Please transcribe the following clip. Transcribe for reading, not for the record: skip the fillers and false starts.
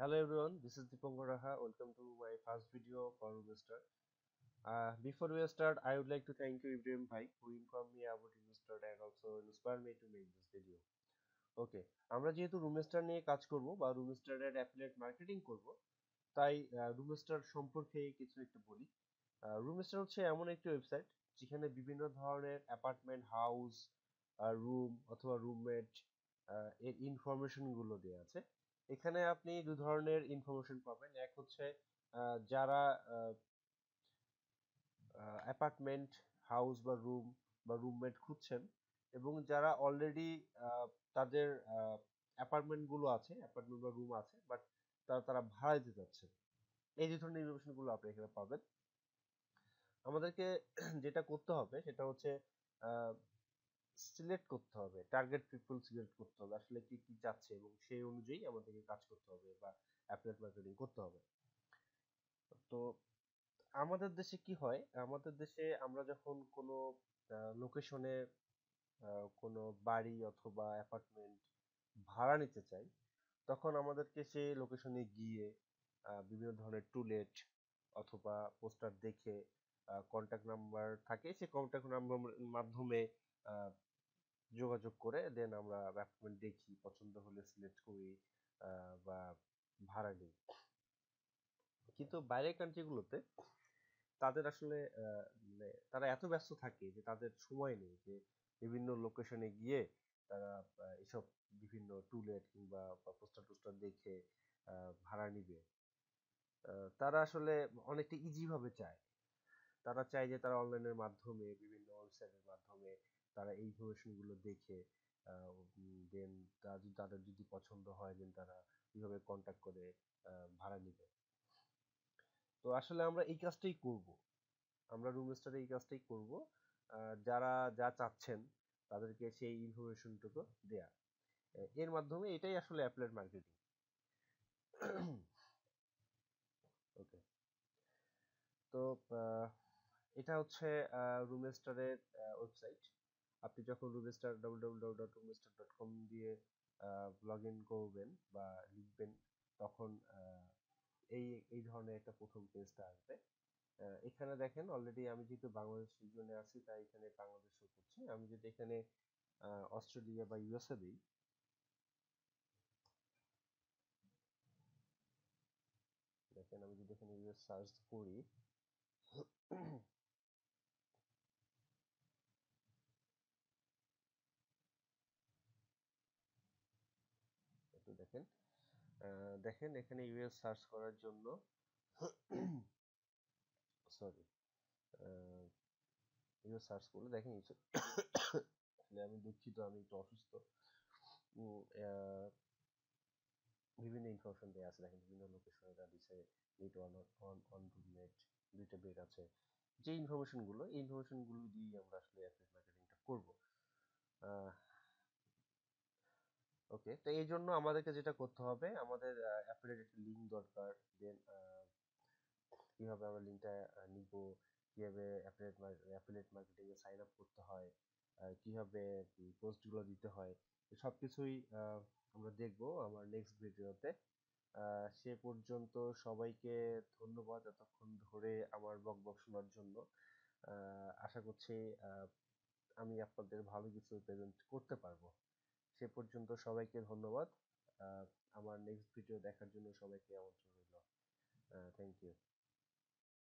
Hello everyone, this is Dipankar Raha. Welcome to my first video for Roomstar. Before we start, I would like to thank you Ibrahim Bhai who informed me about Roomstar and also inspired me to make this video. ওকে, আমরা যেহেতু রুমস্টার নিয়ে কাজ করব বা রুমস্টারের affiliate marketing করব, তাই রুমস্টার সম্পর্কে কিছু একটু বলি। রুমস্টার হচ্ছে এমন একটি ওয়েবসাইট যেখানে বিভিন্ন ধরনের অ্যাপার্টমেন্ট, হাউস, রুম অথবা রুমমেট এর ইনফরমেশন গুলো দেওয়া আছে। এখানে আপনি দু ধরনের ইনফরমেশন পাবেন। এক হচ্ছে যারা অ্যাপার্টমেন্ট, হাউস বা রুম বা রুমমেট খুঁজছেন এবং যারা অলরেডি তাদের অ্যাপার্টমেন্ট গুলো আছে, অ্যাপার্টমেন্ট বা রুম আছে, বাট তারা ভাড়া দিতে চাচ্ছে। এই যে ধরনের ইনফরমেশন গুলো আপনি এখানে পাবেন। আমাদেরকে যেটা করতে হবে সেটা হচ্ছে সিলেক্ট করতে হবে, টার্গেট পিপল সিলেক্ট করতে হবে, আসলে কি কি চাচ্ছে এবং সেই অনুযায়ী আমাদেরকে কাজ করতে হবে বা অ্যাফিলিয়েট মার্কেটিং করতে হবে। তো আমাদের দেশে কি হয়, আমাদের দেশে আমরা যখন কোনো লোকেশনে কোনো বাড়ি অথবা অ্যাপার্টমেন্ট ভাড়া নিতে চাই, তখন আমাদেরকে সেই লোকেশনে গিয়ে বিভিন্ন ধরনের টুলেট অথবা পোস্টার দেখে কন্ট্যাক্ট নাম্বার থাকে, সেই কন্ট্যাক্ট নাম্বার মাধ্যমে আহ, যোগাযোগ করে দেন আমরা অ্যাপার্টমেন্ট দেখি, পছন্দ হলে সিলেক্ট করি বা ভাড়া নিই। কিন্তু বাইরের কান্ট্রিগুলোতে তাদের আসলে মানে তারা এত ব্যস্ত থাকে যে তাদের সময় নেই যে বিভিন্ন লোকেশনে গিয়ে তারা এসব বিভিন্ন টুলেট কিংবা পোস্টার টোস্টার দেখে ভাড়া নিবে। তারা আসলে অনেকটা ইজি ভাবে চায়। তারা চায় যে তারা অনলাইনের মাধ্যমে, বিভিন্ন ওয়েবসাইটের মাধ্যমে তারা এই ইনফরমেশন গুলো দেখে দেন তাদের যদি পছন্দ হয় দেন তারা কিভাবে কন্ট্যাক্ট করে ভাড়া নিবে। তো আসলে আমরা এই কাজটাই করব, আমরা রুমস্টারে এই কাজটাই করব। যারা যা চাচ্ছেন তাদেরকে সেই ইনফরমেশনটুকু দেয়া। এর মাধ্যমে এটাই আসলে অ্যাফিলিয়েট মার্কেটিং। ওকে, তো এটা হচ্ছে রুমস্টারের ওয়েবসাইট। আপনি যখন রুমস্টার www.roomstar.com দিয়ে লগ ইন করবেন বা লিখবেন, তখন এই এই ধরনের একটা প্রথম পেজটা আসবে। এখানে দেখেন অলরেডি আমি যেহেতু বাংলাদেশ রিজনে আছি তাই এখানে বাংলাদেশ শো করছে। আমি যদি এখানে অস্ট্রেলিয়া বা ইউএসএ দিই, দেখেন আমি যদি এখানে ইউএস সার্চ করি, একটু দেখেন, দেখেন এখানে ইউএস সার্চ করার জন্য, সরি, ইউএস সার্চ করলে দেখেন আসলে আমি দুঃখিত, আমি একটু অসুস্থ। উম, আহ, বিভিন্ন ইনফরমেশন দেওয়া আছে, দেখেন বিভিন্ন লোকেশনে দেওয়া দিচ্ছে, নেট অন রুমমেট, দুইটা বেড আছে। যে ইনফরমেশন গুলো, এই ইনফরমেশন গুলো দিয়ে আমরা আসলে অ্যাফিলিয়েট মার্কেটিংটা করব। ওকে, তো এই জন্য আমাদেরকে যেটা করতে হবে, আমাদের অ্যাফিলিয়েট একটা লিঙ্ক দরকার। দেন কিভাবে আমরা লিঙ্কটা নিব, কিভাবে অ্যাফিলিয়েট মার্কেটিং এ সাইন আপ করতে হয়, কিভাবে পোস্টগুলো দিতে হয়, সব কিছুই আমরা দেখব আমার নেক্সট ভিডিওতে। সে পর্যন্ত সবাইকে ধন্যবাদ এতক্ষণ ধরে আমার বকবক শোনার জন্য। আশা করছি আমি আপনাদের ভালো কিছু প্রেজেন্ট করতে পারবো। সে পর্যন্ত সবাইকে ধন্যবাদ। আহ, আমার নেক্সট ভিডিও দেখার জন্য সবাইকে আমন্ত্রণ রইল। Thank you.